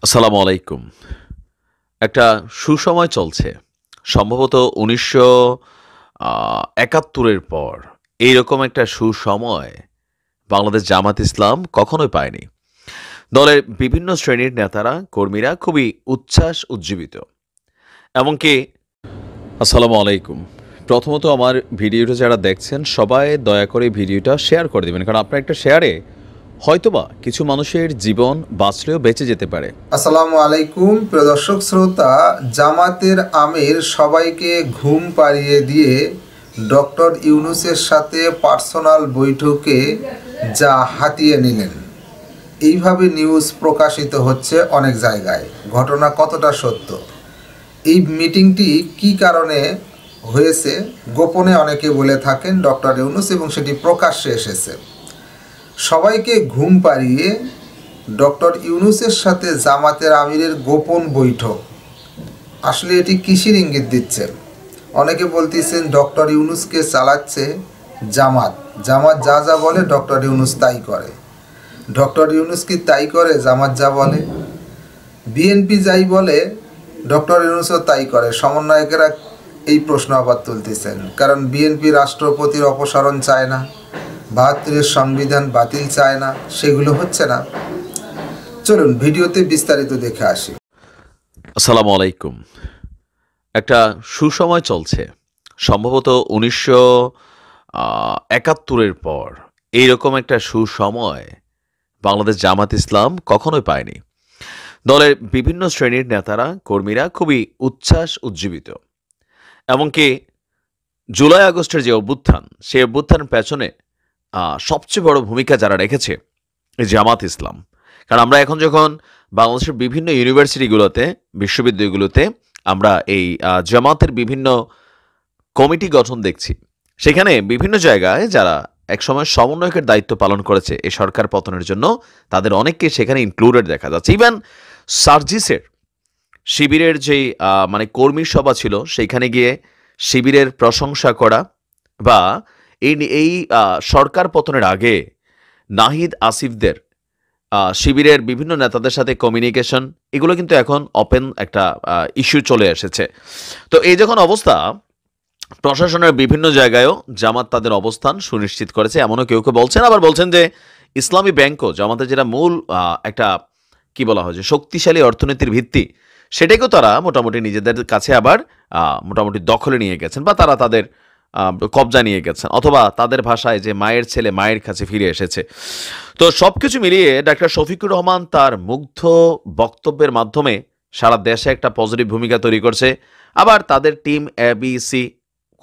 আসসালামু আলাইকুম। একটা সুসময় চলছে। সম্ভবত ১৯৭১ এর পর এইরকম একটা সুসময় বাংলাদেশ জামাত ইসলাম কখনোই পায়নি। দলের বিভিন্ন শ্রেণীর নেতারা, কর্মীরা খুবই উচ্ছ্বাস উজ্জীবিত। এমনকি আসসালামু আলাইকুম। প্রথমত আমার ভিডিওটা যারা দেখছেন সবাই দয়া করে ভিডিওটা শেয়ার করে দিবেন। কারণ আপনার একটা শেয়ারে হয়তোবা কিছু মানুষের জীবন বাঁচলেও বেঁচে যেতে পারে। আসসালামু আলাইকুম প্রিয় দর্শক শ্রোতা, জামাতের আমির সবাইকে ঘুম পাড়িয়ে দিয়ে ডক্টর ইউনূসের সাথে পার্সোনাল বৈঠকে যা হাতিয়ে নিলেন, এইভাবে নিউজ প্রকাশিত হচ্ছে অনেক জায়গায়। ঘটনা কতটা সত্য, এই মিটিংটি কি কারণে হয়েছে গোপনে অনেকে বলে থাকেন ডক্টর ইউনূস, এবং সেটি প্রকাশ্যে এসেছে। সবাইকে ঘুম পাড়িয়ে ডক্টর ইউনূসের সাথে জামাতের আমিরের গোপন বৈঠক, আসলে এটি কিসের ইঙ্গিত দিচ্ছে? অনেকে বলতেছেন ডক্টর ইউনূসকে চালাচ্ছে জামাত। জামাত যা যা বলে ডক্টর ইউনূস তাই করে। ডক্টর ইউনূস কি তাই করে? জামাত যা বলে। বিএনপি যাই বলে ডক্টর ইউনূসও তাই করে। সমন্বয়কেরা এই প্রশ্ন আবার তুলতেছেন, কারণ বিএনপি রাষ্ট্রপতির অপসারণ চায় না, ৭২-এর সংবিধান বাতিল চায় না, সেগুলো হচ্ছে না। চলুন ভিডিওতে বিস্তারিত দেখে আসি। আসসালামু আলাইকুম। একটা সুসময় চলছে। সম্ভবত ১৯৭১ এর পর এইরকম একটা সুসময় বাংলাদেশ জামাত ইসলাম কখনোই পায়নি। দলের বিভিন্ন শ্রেণীর নেতারা, কর্মীরা খুবই উচ্ছ্বাস উজ্জীবিত। এমনকি জুলাই আগস্টের যে অভ্যুত্থান, সেই অভ্যুত্থানের পেছনে সবচেয়ে বড় ভূমিকা যারা রেখেছে এই জামাত ইসলাম। কারণ আমরা এখন যখন বাংলাদেশের বিভিন্ন ইউনিভার্সিটিগুলোতে, বিশ্ববিদ্যালয়গুলোতে আমরা এই জামাতের বিভিন্ন কমিটি গঠন দেখছি, সেখানে বিভিন্ন জায়গায় যারা একসময় সমন্বয়কের দায়িত্ব পালন করেছে এই সরকার পতনের জন্য, তাদের অনেককে সেখানে ইনক্লুডেড দেখা যাচ্ছে। ইভেন সার্জিসের শিবিরের যেই কর্মী সভা ছিল, সেইখানে গিয়ে শিবিরের প্রশংসা করা, বা এই সরকার পতনের আগে নাহিদ আসিফদের শিবিরের বিভিন্ন নেতাদের সাথে কমিউনিকেশন, এগুলো কিন্তু এখন ওপেন একটা ইস্যু চলে এসেছে। তো এই যখন অবস্থা, প্রশাসনের বিভিন্ন জায়গায়ও জামাত তাদের অবস্থান সুনিশ্চিত করেছে, এমনও কেউ কেউ বলছেন। আবার বলছেন যে ইসলামী ব্যাংকও জামাতের যেটা মূল একটা কি বলা হয় যে শক্তিশালী অর্থনীতির ভিত্তি, সেটাকেও তারা মোটামুটি নিজেদের কাছে আবার মোটামুটি দখলে নিয়ে গেছেন, বা তারা তাদের কবজা নিয়ে গেছেন, অথবা তাদের ভাষায় যে মায়ের ছেলে মায়ের কাছে ফিরে এসেছে। তো সবকিছু মিলিয়ে ডাক্তার শফিকুর রহমান তার মুগ্ধ বক্তব্যের মাধ্যমে সারা দেশে একটা পজিটিভ ভূমিকা তৈরি করছে। আবার তাদের টিম ABC,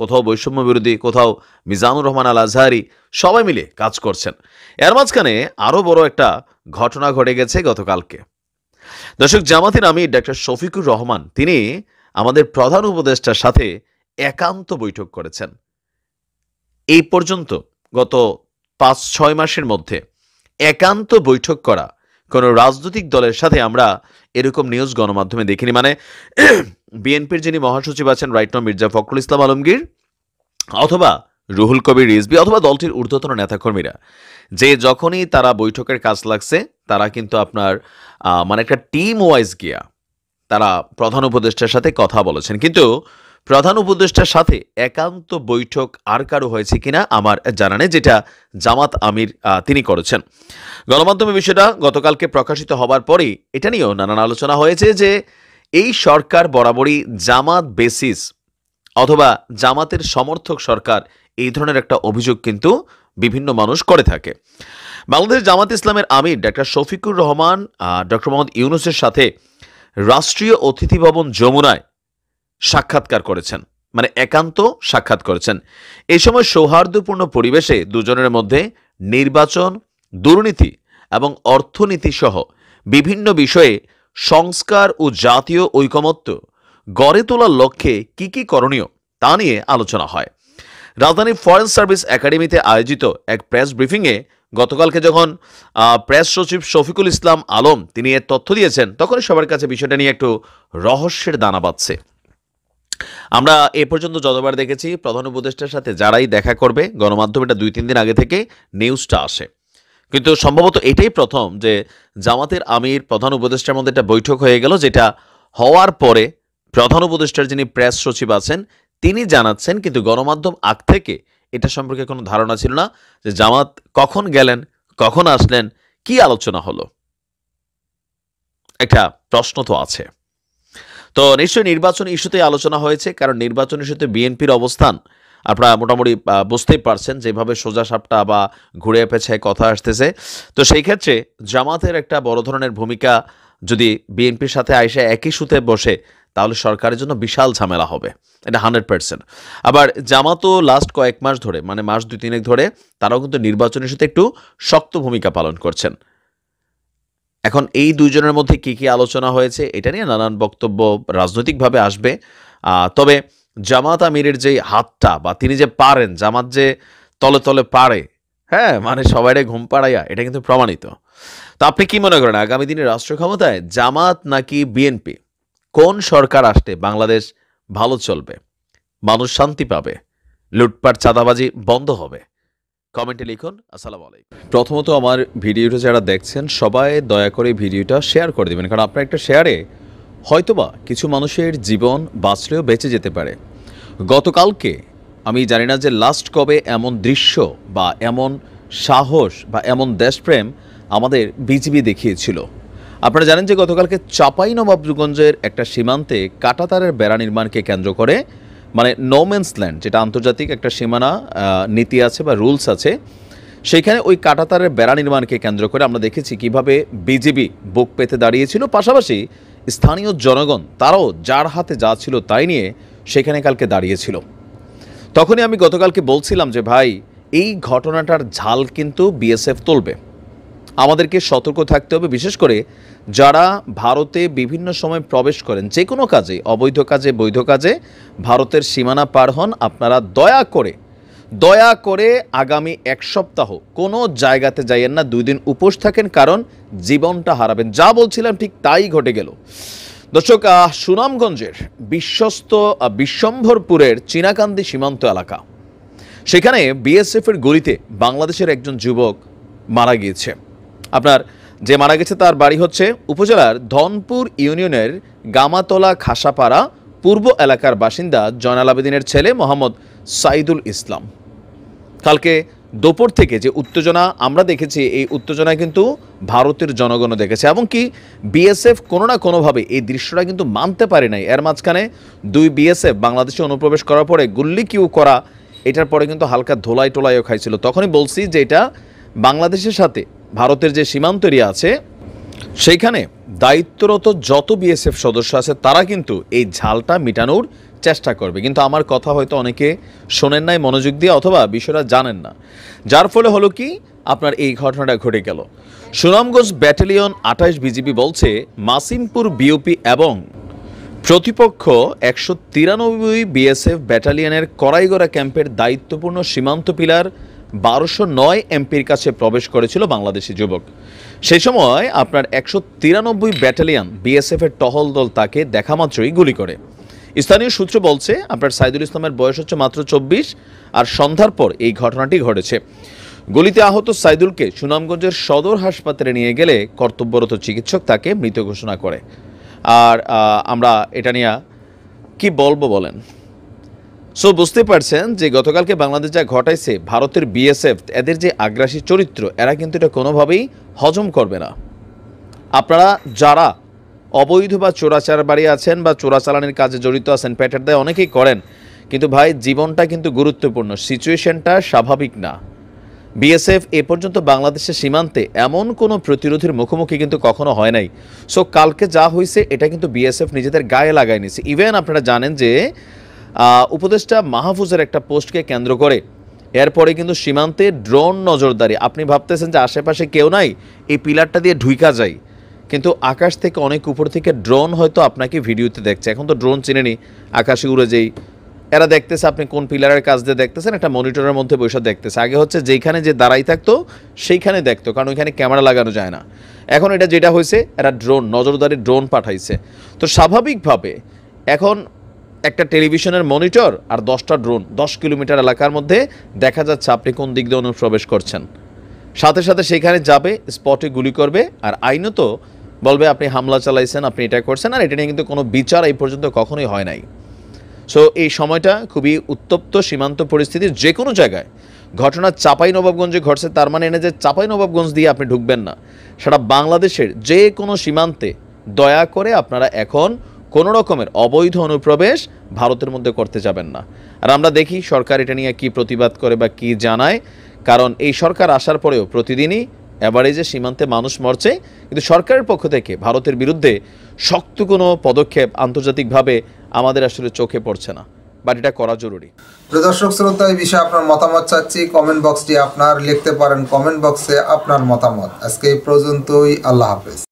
কোথাও বৈষম্য বিরোধী, কোথাও মিজানুর রহমান আল আজহারি, সবাই মিলে কাজ করছেন। এর মাঝখানে আরও বড় একটা ঘটনা ঘটে গেছে গতকালকে। দর্শক, জামাতের আমির ডাক্তার শফিকুর রহমান তিনি আমাদের প্রধান উপদেষ্টার সাথে একান্ত বৈঠক করেছেন। এই পর্যন্ত গত ৫-৬ মাসের মধ্যে একান্ত বৈঠক করা কোনো রাজনৈতিক দলের সাথে আমরা এরকম নিউজ গণমাধ্যমে দেখিনি। বিএনপির যিনি মহাসচিব আছেন রাইট নাও মির্জা ফখরুল ইসলাম আলমগীর, অথবা রুহুল কবির রিজভী, অথবা দলটির ঊর্ধ্বতন নেতাকর্মীরা, যে যখনই তারা বৈঠকের কাজ লাগছে, তারা কিন্তু আপনার একটা টিম ওয়াইজ গিয়া তারা প্রধান উপদেষ্টার সাথে কথা বলেছেন। কিন্তু প্রধান উপদেষ্টার সাথে একান্ত বৈঠক আর কারো হয়েছে কিনা আমার জানা নেই, যেটা জামাত আমির তিনি করেছেন। গণমাধ্যমে বিষয়টা গতকালকে প্রকাশিত হবার পরেই এটা নিয়েও নানান আলোচনা হয়েছে যে এই সরকার বরাবরই জামাত বেসিস অথবা জামাতের সমর্থক সরকার, এই ধরনের একটা অভিযোগ কিন্তু বিভিন্ন মানুষ করে থাকে। বাংলাদেশ জামাত ইসলামের আমির ডাক্তার শফিকুর রহমান ডক্টর মোহাম্মদ ইউনূসের সাথে রাষ্ট্রীয় অতিথি ভবন যমুনায় সাক্ষাৎকার করেছেন, একান্ত সাক্ষাৎ করেছেন। এই সময় সৌহার্দ্যপূর্ণ পরিবেশে দুজনের মধ্যে নির্বাচন, দুর্নীতি এবং অর্থনীতি সহ বিভিন্ন বিষয়ে সংস্কার ও জাতীয় ঐকমত্য গড়ে তোলার লক্ষ্যে কি কি করণীয় তা নিয়ে আলোচনা হয়। রাজধানীর ফরেন সার্ভিস একাডেমিতে আয়োজিত এক প্রেস ব্রিফিংয়ে গতকালকে যখন প্রেস সচিব শফিকুল ইসলাম আলম তিনি এর তথ্য দিয়েছেন, তখনই সবার কাছে বিষয়টা নিয়ে একটু রহস্যের দানা বাঁধছে। আমরা এ পর্যন্ত যতবার দেখেছি প্রধান উপদেষ্টার সাথে যারাই দেখা করবে, গণমাধ্যমে এটা ২-৩ দিন আগে থেকে নিউজটা আসে, কিন্তু সম্ভবত এটাই প্রথম যে জামাতের আমির প্রধান উপদেষ্টার মধ্যে একটা বৈঠক হয়ে গেল, যেটা হওয়ার পরে প্রধান উপদেষ্টার যিনি প্রেস সচিব আছেন তিনি জানাচ্ছেন, কিন্তু গণমাধ্যম আগ থেকে এটা সম্পর্কে কোনো ধারণা ছিল না যে জামাত কখন গেলেন, কখন আসলেন, কি আলোচনা হলো। একটা প্রশ্ন তো আছে। তো নিশ্চয়ই নির্বাচন ইস্যুতে আলোচনা হয়েছে, কারণ নির্বাচন ইস্যুতে বিএনপির অবস্থান আপনারা মোটামুটি বুঝতেই পারছেন, যেভাবে সোজা সাপটা বা ঘুরে পেছায় কথা আসতেছে। তো সেই ক্ষেত্রে জামাতের একটা বড় ধরনের ভূমিকা যদি বিএনপির সাথে আইসা একই সুতে বসে, তাহলে সরকারের জন্য বিশাল ঝামেলা হবে, এটা 100%। আবার জামাতও লাস্ট কয়েক মাস ধরে, মানে মাস 2-3 ধরে, তারাও কিন্তু নির্বাচন ইস্যুতে একটু শক্ত ভূমিকা পালন করছেন। এখন এই দুইজনের মধ্যে কি কি আলোচনা হয়েছে এটা নিয়ে নানান বক্তব্য রাজনৈতিকভাবে আসবে। তবে জামাত আমিরের যে হাতটা, বা তিনি যে পারেন, জামাত যে তলে তলে পারে, হ্যাঁ, মানে সবাইরে ঘুম পাড়াইয়া, এটা কিন্তু প্রমাণিত। তো আপনি কি মনে করেন আগামী দিনে রাষ্ট্র ক্ষমতায় জামাত নাকি বিএনপি, কোন সরকার আসলে বাংলাদেশ ভালো চলবে, মানুষ শান্তি পাবে, লুটপাট চাঁদাবাজি বন্ধ হবে? কমেন্টে লিখুন। আসসালামু আলাইকুম। প্রথমত আমার ভিডিওটা যারা দেখছেন সবাই দয়া করে ভিডিওটা শেয়ার করে দেবেন, কারণ আপনার একটা শেয়ারে হয়তোবা কিছু মানুষের জীবন বাঁচলেও বেঁচে যেতে পারে। গতকালকে আমি জানি না যে লাস্ট কবে এমন দৃশ্য বা এমন সাহস বা এমন দেশপ্রেম আমাদের বিজিবি দেখিয়েছিল। আপনারা জানেন যে গতকালকে চাঁপাইনবাবগঞ্জের একটা সীমান্তে কাঁটাতারের বেড়া নির্মাণকে কেন্দ্র করে, মানে নো ম্যানস ল্যান্ড, যেটা আন্তর্জাতিক একটা সীমানা নীতি আছে বা রুলস আছে, সেইখানে ওই কাঁটাতারের বেড়া নির্মাণকে কেন্দ্র করে আমরা দেখেছি কিভাবে বিজিবি বুক পেতে দাঁড়িয়েছিল। পাশাপাশি স্থানীয় জনগণ তারাও যার হাতে যা ছিল তাই নিয়ে সেখানে কালকে দাঁড়িয়েছিল। তখনই আমি গতকালকে বলছিলাম যে ভাই, এই ঘটনাটার ঝাল কিন্তু বিএসএফ তুলবে, আমাদেরকে সতর্ক থাকতে হবে। বিশেষ করে যারা ভারতে বিভিন্ন সময় প্রবেশ করেন, যে কোনো কাজে, অবৈধ কাজে বৈধ কাজে ভারতের সীমানা পার হন, আপনারা দয়া করে আগামী 1 সপ্তাহ কোনো জায়গাতে যাইয়েন না, 2 দিন উপোস থাকেন, কারণ জীবনটা হারাবেন। যা বলছিলাম ঠিক তাই ঘটে গেল। দর্শক, সুনামগঞ্জের বিশ্বম্ভরপুরের চীনাকান্দি সীমান্ত এলাকা, সেখানে বিএসএফের গুলিতে বাংলাদেশের একজন যুবক মারা গিয়েছে। আপনার যে মারা গেছে তার বাড়ি হচ্ছে উপজেলার ধনপুর ইউনিয়নের গামাতলা খাসাপাড়া পূর্ব এলাকার বাসিন্দা জয়নাল আবেদিনের ছেলে মোহাম্মদ সাইদুল ইসলাম। কালকে দুপুর থেকে যে উত্তেজনা আমরা দেখেছি, এই উত্তেজনা কিন্তু ভারতের জনগণও দেখেছে, এবং কি বিএসএফ কোনো না কোনোভাবে এই দৃশ্যটা কিন্তু মানতে পারে নাই। এর মাঝখানে 2 বিএসএফ বাংলাদেশে অনুপ্রবেশ করার পরে গুল্লি কিউ করা, এটার পরে কিন্তু হালকা ধোলাই টোলাইও খাইছিল। তখনই বলছি যে এটা বাংলাদেশের সাথে ভারতের যে সীমান্ত এরিয়া আছে, সেইখানে দায়িত্বরত যত বিএসএফ সদস্য আছে তারা কিন্তু এই ঝালটা মিটানোর চেষ্টা করবে। কিন্তু আমার কথা হয়তো অনেকে শোনেন নাই মনোযোগ দিয়ে, অথবা বিষয়টা জানেন না, যার ফলে হলো কি আপনার এই ঘটনাটা ঘটে গেল। সুনামগঞ্জ ব্যাটালিয়ন 28 বিজিবি বলছে মাসিমপুর বিওপি এবং প্রতিপক্ষ 193 বিএসএফ ব্যাটালিয়নের করাইগড়া ক্যাম্পের দায়িত্বপূর্ণ সীমান্ত পিলার 1209 এমপির কাছে প্রবেশ করেছিল বাংলাদেশি যুবক। সেই সময় আপনার 193 ব্যাটালিয়ন বিএসএফের টহল দল তাকে দেখা মাত্রই গুলি করে। স্থানীয় সূত্র বলছে আপনার সাইদুল ইসলামের বয়স হচ্ছে মাত্র 24, আর সন্ধ্যার পর এই ঘটনাটি ঘটেছে। গুলিতে আহত সাইদুলকে সুনামগঞ্জের সদর হাসপাতালে নিয়ে গেলে কর্তব্যরত চিকিৎসক তাকে মৃত ঘোষণা করে। আর আমরা এটা নিয়ে কি বলবো বলেন? সো বুঝতে পারছেন যে গতকালকে বাংলাদেশ যা ঘটাইছে, ভারতের বিএসএফ এদের যে আগ্রাসী চরিত্র, এরা কিন্তু এটা কোনোভাবেই হজম করবে না। আপনারা যারা অবৈধ বা চোরাচার বাড়ি আছেন বা চোরাচালানের কাজে জড়িত আছেন, পেটের দায় অনেকেই করেন, কিন্তু ভাই জীবনটা কিন্তু গুরুত্বপূর্ণ, সিচুয়েশনটা স্বাভাবিক না। বিএসএফ এ পর্যন্ত বাংলাদেশের সীমান্তে এমন কোনো প্রতিরোধের মুখোমুখি কিন্তু কখনো হয় নাই। সো কালকে যা হয়েছে এটা কিন্তু বিএসএফ নিজেদের গায়ে লাগায় নিছে। ইভেন আপনারা জানেন যে উপদেষ্টা মাহফুজের একটা পোস্টকে কেন্দ্র করে এরপরে কিন্তু সীমান্তে ড্রোন নজরদারি। আপনি ভাবতেছেন যে আশেপাশে কেউ নাই, এই পিলারটা দিয়ে ঢুইকা যায়, কিন্তু আকাশ থেকে অনেক উপর থেকে ড্রোন হয়তো আপনাকে ভিডিওতে দেখছে। এখন তো ড্রোন চিনেনি, আকাশে উড়ে যেই এরা দেখতেছে আপনি কোন পিলারের কাজ দিয়ে দেখতেছেন, একটা মনিটরের মধ্যে বসে দেখতেছে। আগে হচ্ছে যেইখানে যে দাঁড়াই থাকতো সেইখানে দেখতো, কারণ ওইখানে ক্যামেরা লাগানো যায় না। এখন এটা যেটা হয়েছে, এরা ড্রোন নজরদারি ড্রোন পাঠাইছে। তো স্বাভাবিকভাবে এখন একটা টেলিভিশনের মনিটর আর 10টা ড্রোন 10 কিলোমিটার এলাকার মধ্যে দেখা যাচ্ছে আপনি কোন দিক দিয়ে অনুপ্রবেশ করছেন। সাথে সাথে সেখানে যাবে, স্পটে গুলি করবে, আর আইনত বলবে আপনি হামলা চালাইছেন, আপনি এটা করছেন, আর এটা নিয়ে কিন্তু কোনো বিচার এই পর্যন্ত কখনোই হয় নাই। সো এই সময়টা খুবই উত্তপ্ত সীমান্ত পরিস্থিতি। যে কোনো জায়গায় ঘটনা চাঁপাইনবাবগঞ্জে ঘটছে তার মানে এনে যে চাঁপাইনবাবগঞ্জ দিয়ে আপনি ঢুকবেন না, সারা বাংলাদেশের যে কোনো সীমান্তে দয়া করে আপনারা এখন কোনো রকমের অবৈধ অনুপ্রবেশ ভারতের মধ্যে করতে যাবেন না। আর আমরা দেখি সরকার এটা নিয়ে কী প্রতিবাদ করে বা কী জানায়, কারণ এই সরকার আসার পরেও প্রতিদিনই অ্যাভারেজে সীমান্তে মানুষ মরছে, কিন্তু সরকারের পক্ষ থেকে ভারতের বিরুদ্ধে শক্ত কোনো পদক্ষেপ আন্তর্জাতিকভাবে আমাদের আসলে চোখে পড়ছে না, বাট এটা করা জরুরি। প্রিয় দর্শক শ্রোতা, এই বিষয়ে আপনার মতামত চাচ্ছি। কমেন্ট বক্সটি আপনার লিখতে পারেন, কমেন্ট বক্সে আপনার মতামত। আজকে এই পর্যন্তই। আল্লাহ হাফেজ।